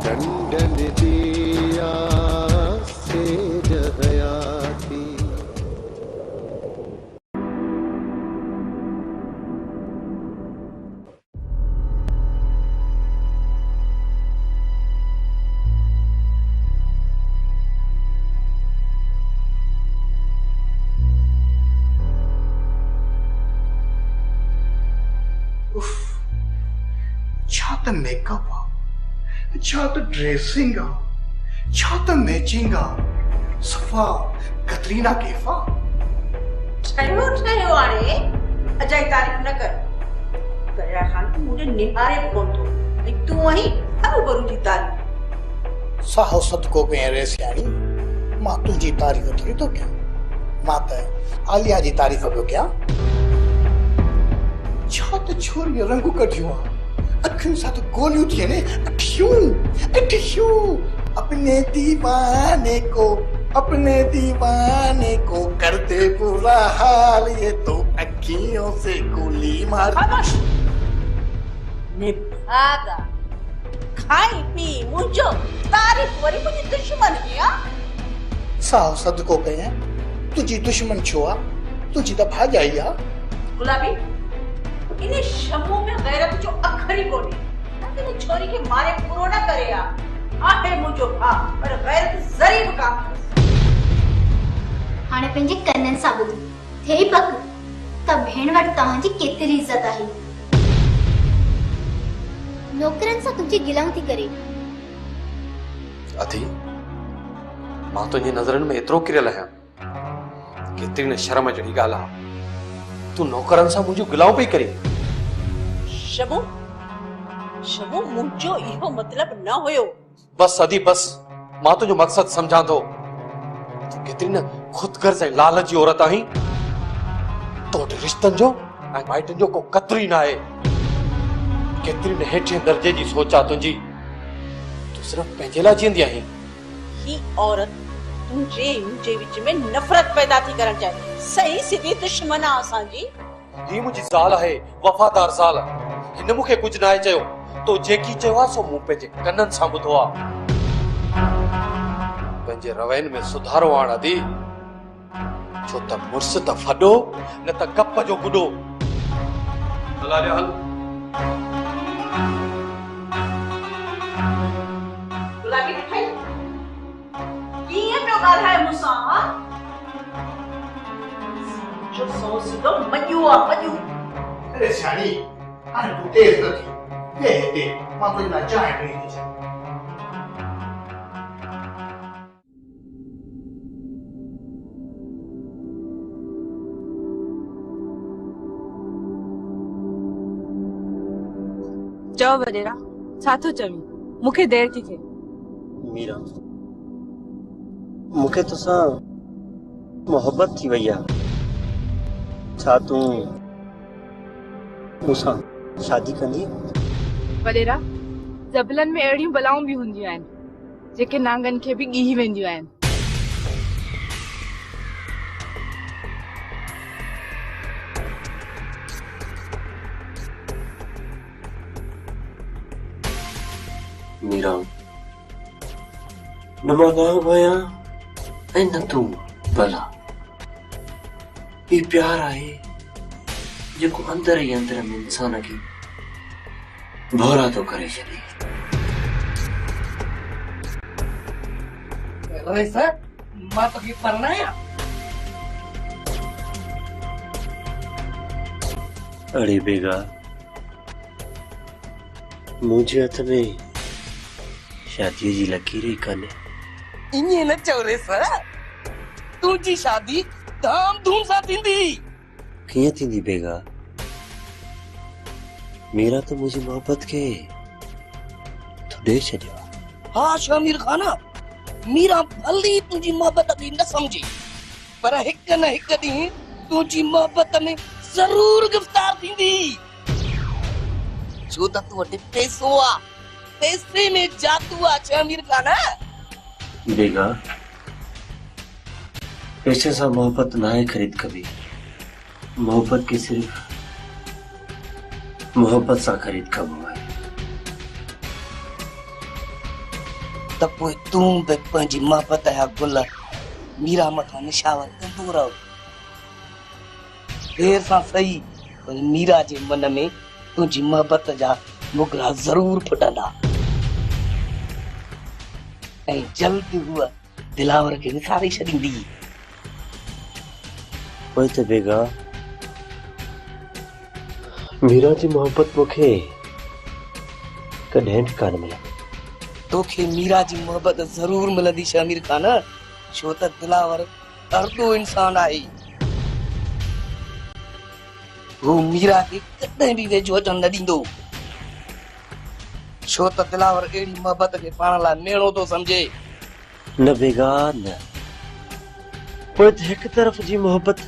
दंडन दिया says हयाती। छा त मेकअप आहे, छा त ड्रेसिंग आहे, छा त मैचिंग आहे। सफ़ा कतरीना कैफ आहे। ठहियो हाणे अजाई तारीफ़ न कर। दरिया खान तूं मुंहिंजे निहारे बि कोन थो ऐं तूं आहीं हरू भरू जी तारीफ़। साहो सदको कयां रे सियाणी, मां तुंहिंजी तारीफ़ थोरी थो कयां, मां त आलिया जी तारीफ़ पियो कयां। छा त छोरीअ रंग कढियो आहे, अखियुनि सां त गोलियूं थियनि, अखियूं अपने दीवाने को करते बुरा हाल, ये तो अखियों से गोली मार। निभागा खाई पी मुंहिंजो तारीफ़ वरी मुंहिंजी दुश्मन हिया। साहो सदको कयां, तुंहिंजी दुश्मन छो आहे, तुंहिंजी त भाॼाई आहे। गुलाबी इन शमू में गैरत जो अखर ही कोन्हे। इन छोरी के मारे पूरो न करे आहे मुंहिंजो भाउ, पर गैरत ज़री बि कान। हाणे पंहिंजे कननि सां ॿुध, थिए पक त भेण वटि तव्हांजी केतिरी इज़त आहे। नौकरनि सां तुंहिंजी गिलाऊं थी करे। अधी मां तुंहिंजी नज़रनि में एतिरो किरियल आहियां, केतिरी न शर्म जहिड़ी ॻाल्हि आहे। तूं नौकरनि सां मुंहिंजूं गिलाऊं पई करी। शमू मुंहिंजो इहो मतिलब न हुयो। बस अधी बस, मां तुंहिंजो मक़सद समझां थो। तूं केतिरी न ख़ुदगर्ज़ ऐं लालच जी औरत आहीं। तो वटि रिश्तनि जो ऐं माइटनि जो को क़द्र ई न आहे। केतिरी न हेठिएं दर्जे जी सोच आहे तुंहिंजी। तूं सिर्फ़ पंहिंजे लाइ जीअंदी आहीं। ही औरत तुंहिंजे मुंहिंजे विच में नफ़रत पैदा थी करणु चाहे। सही सिधी दुश्मन आहे असांजी। ही मुंहिंजी ज़ाल आहे, वफ़ादार ज़ाल। हिन मूंखे कुझु न आहे चयो, तो जेकी चयो आहे सो मूं पंहिंजे कननि सां ॿुधो आहे। पंहिंजे रवैन में सुधारो आण अदी, छो त मुड़ुस त फॾो न त गप जो गुॾो। हल गुलाबी ठही कीअं पियो ॻाल्हाए मूंसां? जो सो सिधो मॼू आहे, मॼू। अरे सियाणी, हाणे तूं तेज़ न थी। हे हिते मां तुंहिंजे लाइ चांहि ठही थी अचां। चओ वॾेरा, छा थो चवीं? मूंखे देर थी थिए। मीरा, मूंखे तोसां मोहब्बत थी वई आहे। छा तूं मूंसां शादी कंदी? वॾेरा, ज़बलनि में अहिड़ियूं बलाऊं बि हूंदियूं आहिनि, जेके नांगनि खे बि ॻीही वेंदियूं आहिनि। मीरा, न मां गांव आहियां ऐं न तूं भला। ही प्यार आहे जेको अंदर ई अंदर में इंसान खे भौरा तो करे छॾे। मां तोखे परणाया? अड़े बेगा, मुंहिंजे हथ में शादीअ जी लकीर ई कान्हे। इएं न चओ रे सर, तुंहिंजी शादी धाम धूम सां थींदी। कीअं थींदी बेगा? मीरा तो मुंहिंजी मोहब्बत खे तूं ॾेई छॾियो। हाँ शामिर खाना, मीरा भली तुंहिंजी मोहब्बत खे न समझे, पर हिक न हिक ॾींहुं तुंहिंजी मोहब्बत में ज़रूर गिरफ़्तार थींदी। छो त तूं वटि पैसो आहे, पैसे में जादू आहे शामिर खाना। बेगा, पैसे से मोहब्बत ना है खरीद कभी। मोहब्बत की सिर्फ मोहब्बत सा खरीद कब हुआ है। त पोइ तूं बि पंहिंजी मोहबत जा गुल मीरा मथां निशावर कंदो रहो। देर सां सही पर मीरा जे मन में तुंहिंजी मोहबत जा मुगरा ज़रूर फुटंदा ऐं जल्द हूअ दिलावर खे विसारे छॾींदी। पोइ त बेगा मीरा जी मोहब्बत मूंखे कॾहिं बि कान मिलंदी। तोखे मीरा जी मोहब्बत ज़रूर मिलंदी शमीर खान, छो त दिलावर ॾाढो इंसान आहे। हू मीरा खे कॾहिं बि वेझो अचण न ॾींदो, छो त दिलावर अहिड़ी मोहब्बत खे पाण लाइ मेणो थो सम्झे। न बेगा न, पोइ त हिकु तरफ़ जी मोहब्बत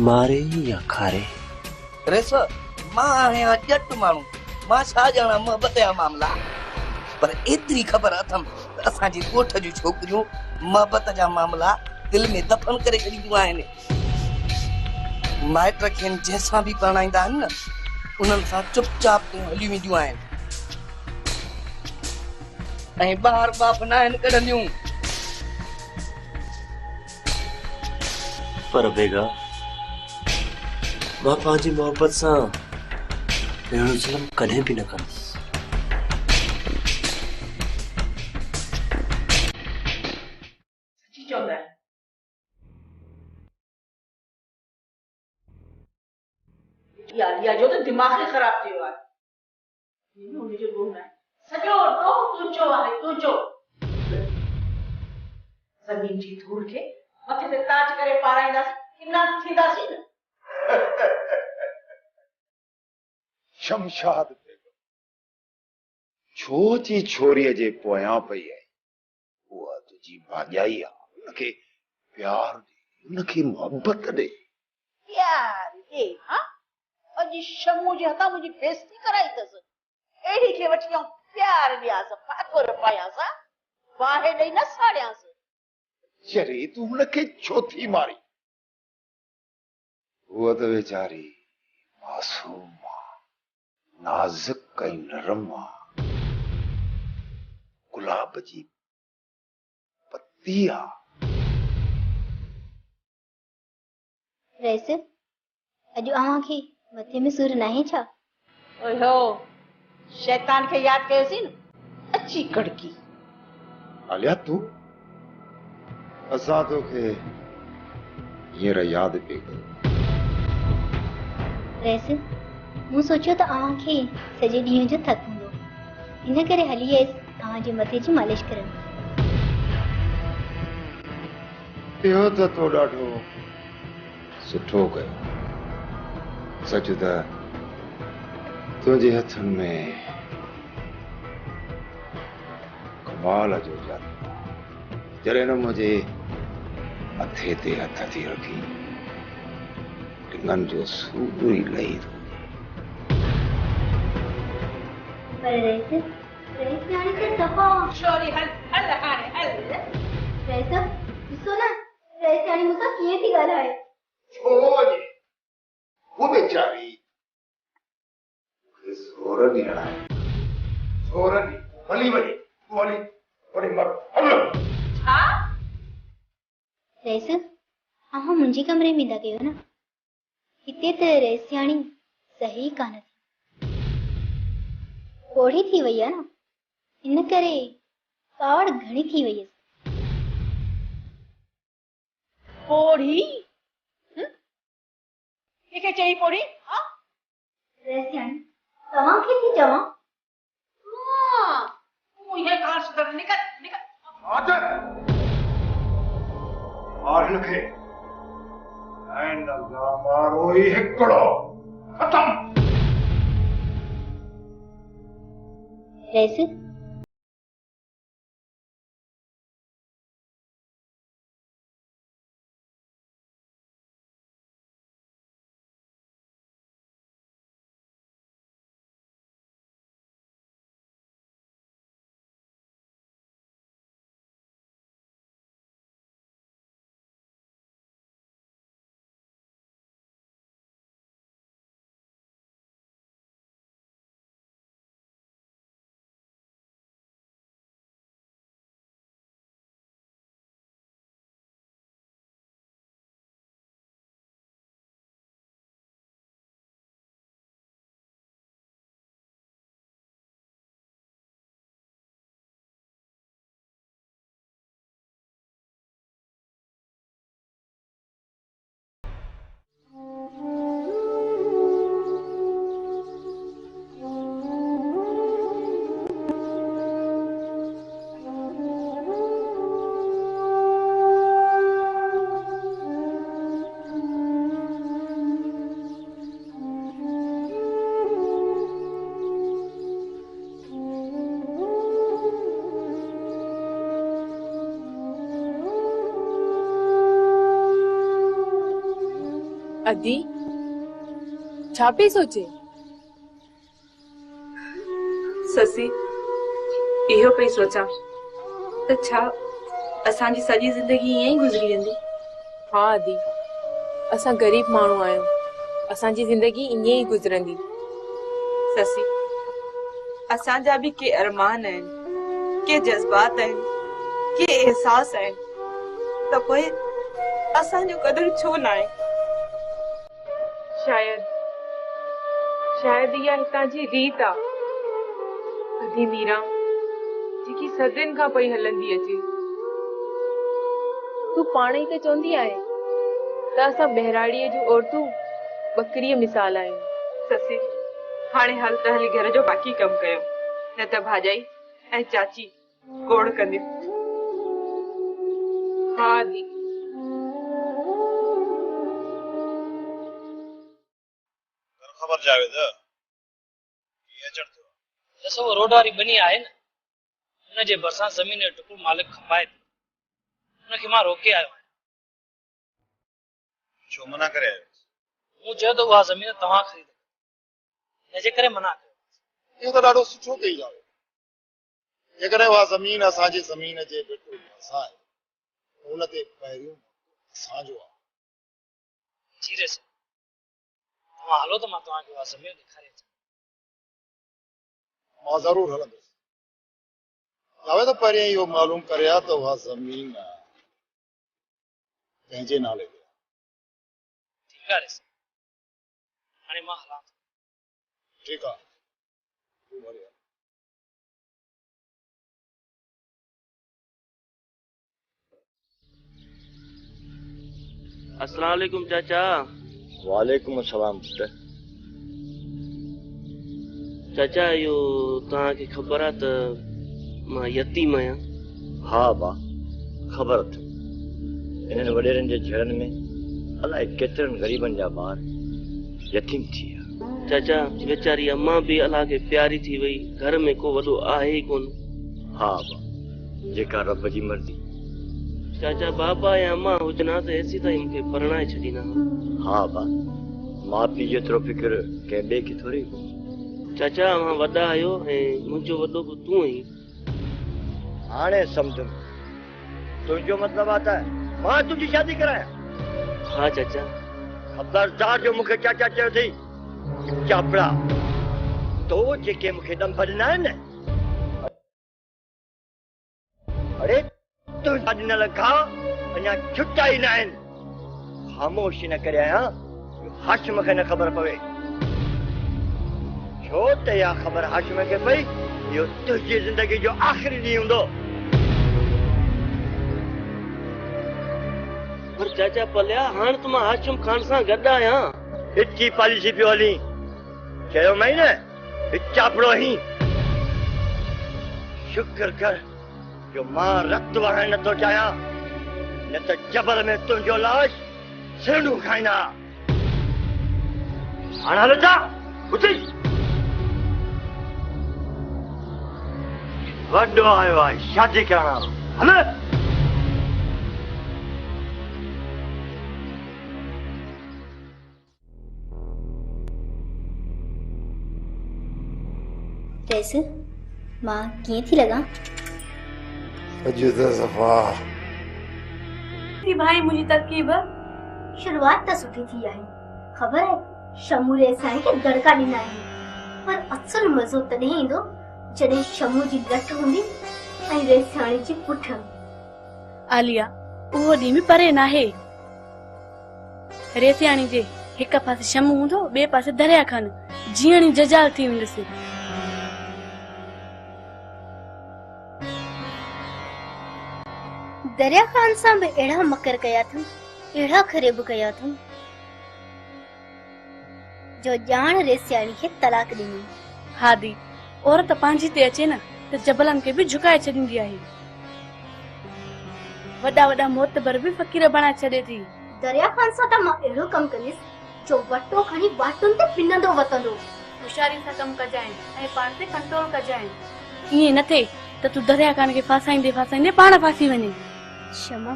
मारे या खारे। रेस मां आहियां ॼट माण्हू, मां छा ॼाणा मोहब्बत जा मामला, पर एतिरी ख़बर अथमि त असांजी ॻोठ जूं छोकिरियूं मोहब्बत जा मामला दिलि में दफ़न करे छॾींदियूं आहिनि। माइट खेनि जंहिंसां बि परणाईंदा आहिनि न, उन्हनि सां चुपचाप हली वेंदियूं आहिनि ऐं ॿाहिरि बाप न आहिनि कढंदियूं। पर बेगा मां पंहिंजी मोहब्बत सां अहिड़ो ज़ुल्म कॾहिं बि न कंदुसि। यार या जो तो दिमाग ही खराब थियो आहे। ये हुनजो ॾोह न आहे, सॼो ॾोह तुंहिंजो आहे, तुंहिंजो। ज़मीन जी धूड़ खे मथे ते ताज करे पाराईंदासीं, किना थींदासीं न। शमशाद बेगम छो जी छोरीअ जे पोयां पई आहे, उहा तुंहिंजी भाॼाई आहे। उनखे प्यार ॾे, उनखे मोहब्बत ॾे। प्यार ॾे? हाँ, अॼु शमू जे हथां मुंहिंजी बेइज़ती कराई अथसि। अहिड़ी खे वठी आऊं प्यार ॾियांसि, फाथोर पायांसि, बाहि ॾेई न साड़ियांसि। चरी तूं हुनखे छो थी मारी? उहा त वीचारी मासूम आहे, नाज़ुक ऐं नरम आहे, गुलाब जी पत्ती आहे। रईस, अॼु अव्हांखे मथे में सूर नाहे छा? ओहो, शैतान खे यादि कयोसीं न, अची कड़की। आलिया तूं असां तोखे हींअर यादि पई कयो। रईस, मूं सोचियो त अव्हांखे सॼे ॾींहं जो थक हूंदो, इन करे हली आयसि तव्हांजे मथे जी मालिश करण। इहो त तो ॾाढो सुठो कयो। सच त तुंहिंजे हथनि में कमाल जो जादू आहे। जॾहिं न मुंहिंजे हथे ते हथ थी रखी, लिङनि जो सूर ई लही थो। पर रईस हाणे त सफ़ा छोरी हल हल हाणे हल। रईस ॾिसो न, रईस हाणे मूंसां कीअं थी ॻाल्हाए। छो जे वो बेचारी ज़ोर ॾियण आहे, ज़ोर ॾी हली वञे, तूं हली वञी मर हल। छा? रईस अव्हां मुंहिंजे कमरे में था कयो न, हिते त रईसियाणी सही कान थी, पोड़ी थी वई आहे न, इन करे कावड़ घणी थी वई आहे। पोड़ी? के चई पोड़ी? हाँ? रईसियाणी तव्हांखे थी चवां। हाँ, तूं ये कहाँ सुधर निकल निकल। आजा मार हिनखे ऐं नगा मारो ई हिकिड़ो खत्म। रईस अदी छा पई सोचे? ससी इहो पई सोचां त छा असांजी सॼी ज़िंदगी ईअं ई गुज़री वेंदी? हाँ अदी, असां गरीब माण्हू आहियूं, असांजी ज़िंदगी ईअं ई गुज़रंदी। ससी असांजा बि के अरमान आहिनि, के जज़्बात आहिनि, के एहसास आहिनि, त पोइ असांजो कदर छो न आहे? शायद इहा हितां जी रीत आ अदी मीरा, जेकी सदियुनि खां पई हलंदी अचे। तूं पाण ई त चवंदी आहे त असां बहिराड़ीअ जूं औरतूं बकरीअ मिसाल आहियूं। ससी हाणे हल त हली घर जो बाक़ी कमु कयो, न त भाॼाई ऐं चाची गोड़ कंदियूं। हाँ दी। ख़बर जावेद ये अचण थियो ॾिसो रोड वारी बनी आहे न, हुन जे भरिसां ज़मीन जो टुकड़ो मालिक खपाए थो, हुनखे मां रोके आयो आहियां। छो मना करे आयो? मूं चयो त उहा ज़मीन तव्हां ख़रीद, हिनजे करे मना कयो। इहो त ॾाढो सुठो कई जावे। जेकॾहिं उहा ज़मीन असांजी ज़मीन जे बिल्कुलु भरिसां आहे, हुन ते पहिरियों असांजो आहे। जीरे से तव्हां हलो त मां तव्हांखे उहा ज़मीन ॾेखारे अचां। मां ज़रूरु हलंदुसि। जावेद पहिरियों इहो मालूम करे आ त उहा ज़मीन कंहिंजे नाले ते? ठीकु आहे ॾिस, हाणे मां हलां थो। ठीकु आहे, तूं भले हल। अस्सलाम वालेकुम चाचा। वालेकुम अस्सलाम पुत्र। चाचा इहो तव्हांखे ख़बर आहे त मां यतीम आहियां? हा बा ख़बर अथई। इन्हनि वॾेरनि जे झड़नि में अलाए केतिरनि ग़रीबनि जा ॿार यतीम थी विया। चाचा वीचारी अम्मा बि अलाह खे प्यारी थी वई, घर में को वॾो आहे ई कोन। हा बा जेका रब जी मर्ज़ी। चाचा बाबा या अम्मा हुजनि हा त एसी ताईं मूंखे परणाए छॾींदा। हा बा माउ पीउ जेतिरो फिक्र कंहिं ॿिए खे थोरी। चाचा मां वॾा आहियो ऐं मुंहिंजो वॾो पुटु तूं आहीं। हाणे सम्झुमि, तुंहिंजो मतिलबु आहे त मां तुंहिंजी शादी करायां? हा चाचा। ख़बरदार जो मूंखे चाचा चयो अथई चापड़ा तो जेके मूंखे ॾंभ ॾिना आहिनि। अरे तूं ॾिनल खां अञा छुटा ई न आहिनि। ख़ामोशी न करे आहियां हाशिम खे न ख़बर पवे, छो त इहा ख़बर हाशिम खे पई इहो तुंहिंजी ज़िंदगी जो आख़िरी ॾींहुं हूंदो। पर चाचा पलिया हाणे त मां हाशिम ख़ान सां गॾु आहियां। हिची पॉलिसी पियो हली, चयो मई न चापड़ो ही। शुक्र कर जो मां रत वहण नथो चाहियां, न त जबल में तुंहिंजो लाश सिरड़ू खाईंदा। हाणे हल जा उथी। वॾो आयो आहे शादी करण। हल कैसे मां कीअं थी लॻां? अॼु त सफ़ा भाई मुंहिंजी तरकीब शुरुआत त सुठी थी आहे। ख़बर आहे शमू रे साईं खे दड़का ॾिना आहिनि, पर असुल मज़ो तॾहिं ईंदो जॾहिं शमू जी लट हूंदी ऐं रेसाणी जी पुठ। आलिया उहो ॾींहुं बि परे नाहे। रेसियाणी जे हिक पासे शमू हूंदो, ॿिए पासे दरिया खान, जीअणी जजाल थी वेंदसि। दरिया खान सां बि अहिड़ा मकर कया अथऊं, अहिड़ा ख़रेब कया अथऊं जो ॼाण रेसियाणी खे तलाक ॾिनी। हा दी, औरत पंहिंजी ते अचे न त जबलनि खे बि झुकाए छॾींदी आहे। वॾा वॾा मोतबर बि फ़क़ीर बणाए छॾे थी। दरिया खान सां त मां अहिड़ो कमु कंदसि जो वटो खणी वाटुनि ते पिनंदो वतंदो। होशियारी सां कमु कजांइ ऐं पाण ते कंट्रोल कजांइ। ईअं न थिए त तूं दरिया खान खे फासाईंदे फासाईंदे पाण फासी वञे। शमा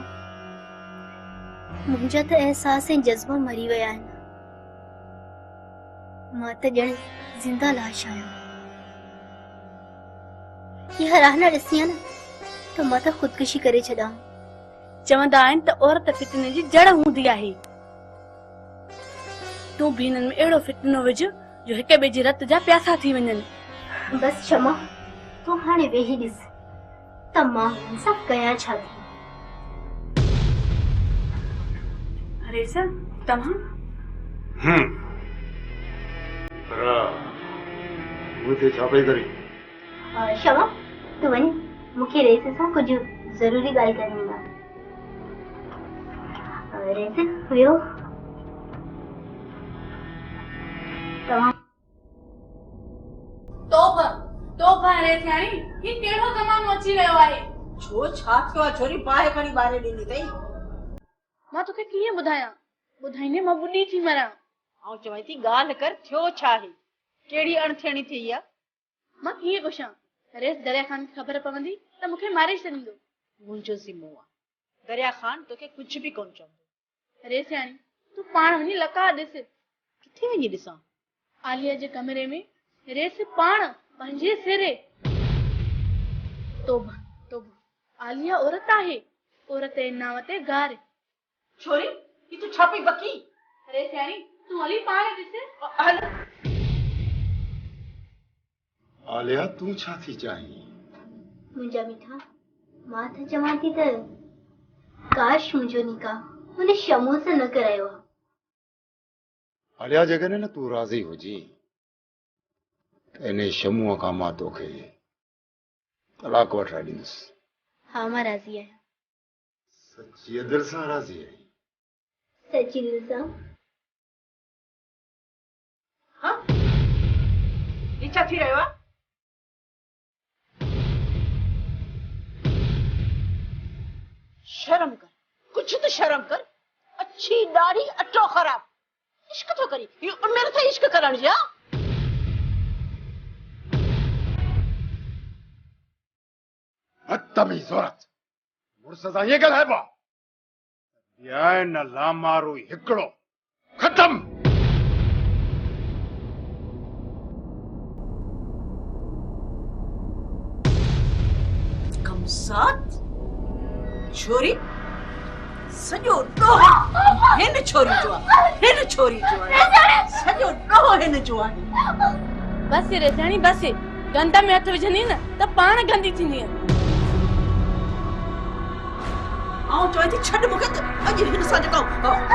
मुंहिंजा त एहसास ऐं जज़्बा मरी विया आहिनि। मां त ॼण ज़िंदा लाश आहियां। इहा राहना ॾिसी आहे न त मां त ख़ुदकुशी करे छॾां। चवंदा आहिनि त औरत फितने जी जड़ हूंदी आहे। तूं भी हिननि में अहिड़ो फितनो विझ जो हिक ॿिए जी रत जा प्यासा थी वञनि। बस क्षमा, तूं हाणे वेही ॾिस त मां हिन सां कयां छा थी। अरे सर तव्हां मुझे छा पई करी? क्षमा, तूं वञ, मूंखे रेस सां कुझु ज़रूरी ॻाल्हि करणी आहे। रेस वियो। तव्हां तोबा रेसियाणी, ही कहिड़ो ज़मानो अची वियो आहे। छो छा थियो आहे छोरी? बाहि खणी ॿाहिरि ॾिनी अथई। मां तोखे कीअं ॿुधायां? ॿुधाईंदे मां ॿुॾी थी मरां। ऐं चवां थी ॻाल्हि कर, थियो छा आहे? कहिड़ी अणथियणी थी आहे? मां कीअं पुछां? रेस दरिया खान खे ख़बर पवंदी त मूंखे मारे छॾींदो। मुंहिंजो ज़िम्मो आहे। दरिया खान तोखे कुझु बि कोन चवंदो। रेसियाणी, तूं पाण वञी लका ॾिस। किथे वञी ॾिसां? आलिया जे कमरे में रेस पाण पंहिंजे सिरे। तोबा तोबा, आलिया औरत आहे। औरत जे नाव ते गार। छोरी ही तूं छा पई बकी? रेसियाणी, तूं हली पाण ॾिस। हल। आलिया तूं छा थी चाहीं? मुंहिंजा मिठा, मां त चवां थी त काश मुंहिंजो निकाह हुन शमो सां न करायो आहे। आलिया जेकॾहिं न तूं राज़ी हुजी त इन शमूअ खां मां तोखे तलाक वठाए ॾींदुसि। हा, मां राज़ी आहियां। सची दिलि सां राज़ी आहीं? सची दिलि सां। हाँ? ही छा थी रहियो आहे? शर्म कर, कुछ तो शर्म कर। अच्छी दाढ़ी अटो खराब। इश्क तो करी, ये मेरे से इश्क करण जा। बदतमीज़ औरत, मुड़स सां ईअं ॻाल्हाइबो? या न लामारू हिकिड़ो ख़तम। कमसात छोरी सॼो ॾोह हिन छोरी जो आहे। हिन छोरी जो आहे। सॼो ॾोह हिन जो आहे। बस रेसियाणी बस। गंद में हथ विझंदी न त पाण गंदी थींदी। आऊं चवां थी छॾ मूंखे त अॼु हिन सां जेको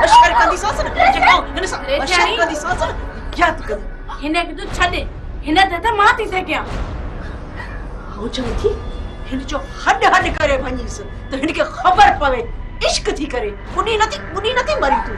मश्कर कंदी सां न, जेको हिन सां मश्कर कंदी सां न, यादि कर। हिन खे तूं छॾ, हिन ते त मां थी सघियां। आऊं चवां थी हिन जो हॾ करे वञीसि त हिन खे ख़बर पवे इश्क थी करे ॿुॾी नथी मरी तूं।